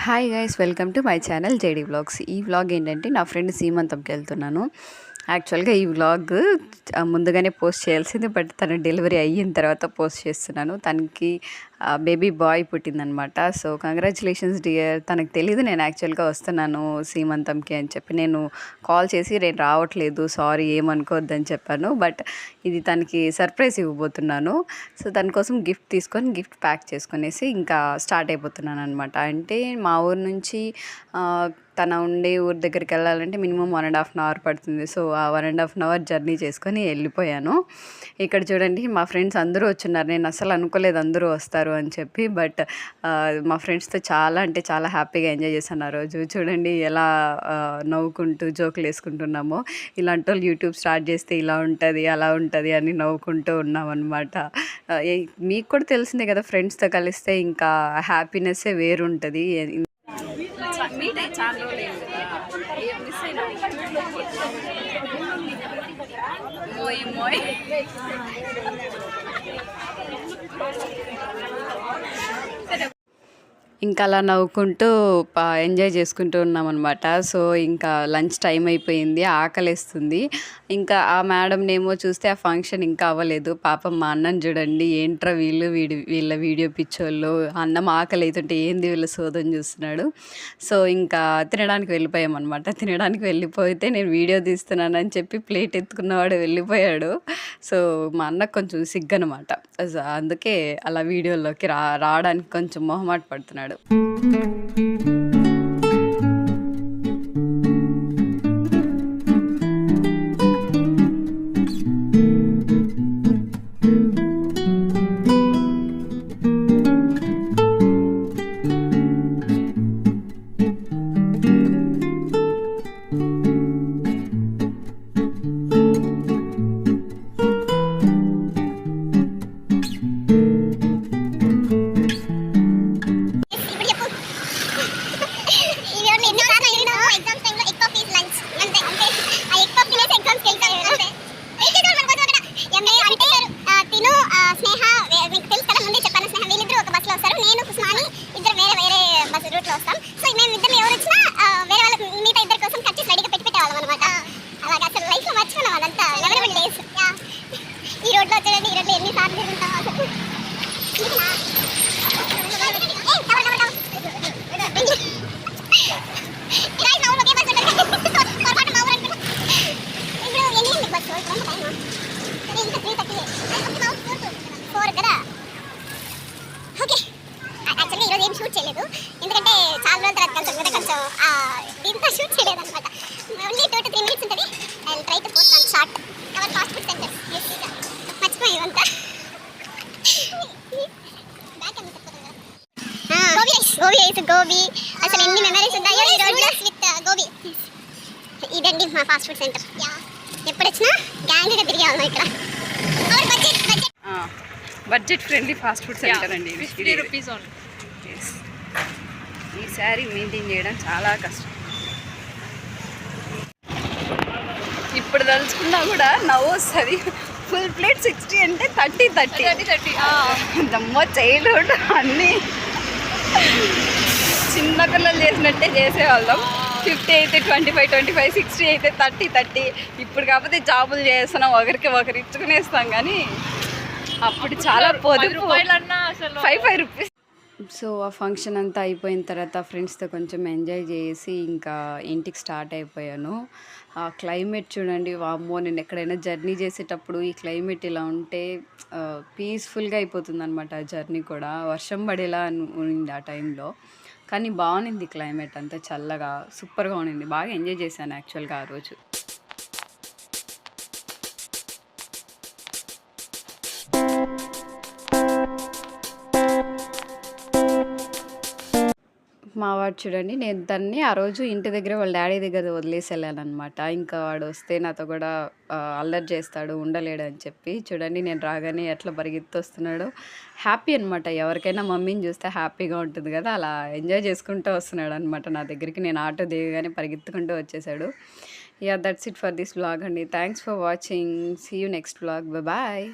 Hi guys, welcome to my channel JD vlogs. ఈ vlog ఏంటంటే నా ఫ్రెండ్ సీమంతంకి వెళ్తున్నాను. యాక్చువల్గా ఈ వ్లాగ్ ముందుగానే పోస్ట్ చేయాల్సింది, బట్ తన డెలివరీ అయిన తర్వాత పోస్ట్ చేస్తున్నాను. తనకి బేబీ బాయ్ పుట్టిందనమాట. So congratulations dear. తనకు తెలీదు నేను యాక్చువల్గా వస్తున్నాను సీమంతంకి అని చెప్పి. నేను కాల్ చేసి నేను రావట్లేదు, సారీ ఏమనుకోవద్దని చెప్పాను. బట్ ఇది తనకి సర్ప్రైజ్ ఇవ్వబోతున్నాను. సో దానికోసం గిఫ్ట్ తీసుకొని గిఫ్ట్ ప్యాక్ చేసుకునేసి ఇంకా స్టార్ట్ అయిపోతున్నాను అనమాట. అంటే మా ఊరు నుంచి తన ఉండే ఊరి దగ్గరికి వెళ్ళాలంటే మినిమం 1.5 అవర్ పడుతుంది. సో ఆ 1.5 అవర్ జర్నీ చేసుకొని వెళ్ళిపోయాను. ఇక్కడ చూడండి, మా ఫ్రెండ్స్ అందరూ వచ్చున్నారు. నేను అసలు అనుకోలేదు అందరూ వస్తారు అని చెప్పి. బట్ మా ఫ్రెండ్స్తో చాలా అంటే చాలా హ్యాపీగా ఎంజాయ్ చేశాను ఆ రోజు. చూడండి ఎలా నవ్వుకుంటూ జోకులు వేసుకుంటున్నామో. ఇలాంటి వాళ్ళు యూట్యూబ్ స్టార్ట్ చేస్తే ఇలా ఉంటుంది అలా ఉంటుంది అని నవ్వుకుంటూ ఉన్నాం అనమాట. మీకు కూడా తెలిసిందే కదా, ఫ్రెండ్స్తో కలిస్తే ఇంకా హ్యాపీనెస్సే వేరుంటుంది. మీట్ అయ్యి చాలా రోజులు మిస్ అయినా మోయ్ మోయ్ ఇంకా అలా నవ్వుకుంటూ ఎంజాయ్ చేసుకుంటూ ఉన్నామన్నమాట. సో ఇంకా లంచ్ టైం అయిపోయింది, ఆకలిస్తుంది. ఇంకా ఆ మేడంనేమో చూస్తే ఆ ఫంక్షన్ ఇంకా అవ్వలేదు. పాపం మా అన్నని చూడండి, ఏంట్రా వీళ్ళ వీడియో పిచ్చోళ్ళు, అన్నం ఆకలి అవుతుంటే ఏంది వీళ్ళ సోదం చూస్తున్నాడు. సో ఇంకా తినడానికి వెళ్ళిపోయామన్నమాట. తినడానికి వెళ్ళిపోతే నేను వీడియో తీస్తున్నానని చెప్పి ప్లేట్ ఎత్తుకున్నవాడు వెళ్ళిపోయాడు. సో మా అన్నకు కొంచెం సిగ్గనమాట. అందుకే అలా వీడియోలోకి రావడానికి కొంచెం మొహమాట పడుతున్నాడు. షూట్ చేయలేదు ఎందుకంటే చాలా రోజుల తర్వాత కొంచెం దీంతో షూట్ చేయలేదు అనమాట. ఓన్లీ 2 to 3 minutes ఉంటుంది. I will try to post on short hour fast food centre. మర్చిపోయి అంతా గోబీ అసలు ఎన్ని మెమరీస్ ఉన్నాయో ఈ రోడ్లో విత్ గోబీ. ఇదండి మా ఫాస్ట్ ఫుడ్ సెంటర్. ఎప్పుడు వచ్చినా గ్యాంగ్గా తిరిగే వాళ్ళం ఇక్కడ. Budget friendly fast food centre అండి. 50 రూపీస్ ఓన్లీ. ఈ శారీ మెయింటైన్ చేయడం చాలా కష్టం. ఇప్పుడు తలుచుకున్నా కూడా నవ్వు వస్తుంది. ఫుల్ ప్లేట్ 60 అంటే 30 దమ్మో చైల్డ్హుడ్ అన్నీ చిన్నపిల్లలు చేసినట్టే చేసేవాళ్ళం. 50 అయితే 25, 60 అయితే 30. ఇప్పుడు కాకపోతే జాబులు చేస్తున్నాం, ఒకరు ఇచ్చుకునేస్తాం. కానీ అప్పుడు చాలా పొదుపు, 5 రూపీస్. సో ఆ ఫంక్షన్ అంతా అయిపోయిన తర్వాత ఫ్రెండ్స్తో కొంచెం ఎంజాయ్ చేసి ఇంకా ఇంటికి స్టార్ట్ అయిపోయాను. ఆ క్లైమేట్ చూడండి, వామ్మో, నేను ఎక్కడైనా జర్నీ చేసేటప్పుడు ఈ క్లైమేట్ ఇలా ఉంటే పీస్ఫుల్గా అయిపోతుంది అనమాట. ఆ జర్నీ కూడా వర్షం పడేలా ఉంది ఆ టైంలో. కానీ బాగుంది క్లైమేట్ అంతా, చల్లగా సూపర్గా ఉండింది. బాగా ఎంజాయ్ చేశాను యాక్చువల్గా ఆ రోజు. మా వాడు చూడండి, నేను దాన్ని ఆ రోజు ఇంటి దగ్గర వాళ్ళ డాడీ దగ్గర వదిలేసి వెళ్ళానమాట. ఇంకా వాడు వస్తే నాతో కూడా అల్లరి చేస్తాడు, ఉండలేడు అని చెప్పి. చూడండి నేను రాగానే ఎట్లా పరిగెత్తి వస్తున్నాడు. హ్యాపీ అనమాట. ఎవరికైనా మమ్మీని చూస్తే హ్యాపీగా ఉంటుంది కదా, అలా ఎంజాయ్ చేసుకుంటూ వస్తున్నాడు అనమాట నా దగ్గరికి. నేను ఆటో దిగగానే పరిగెత్తుకుంటూ వచ్చేసాడు. That's it for this vlog అండి. Thanks for watching. See you next vlog. Bye.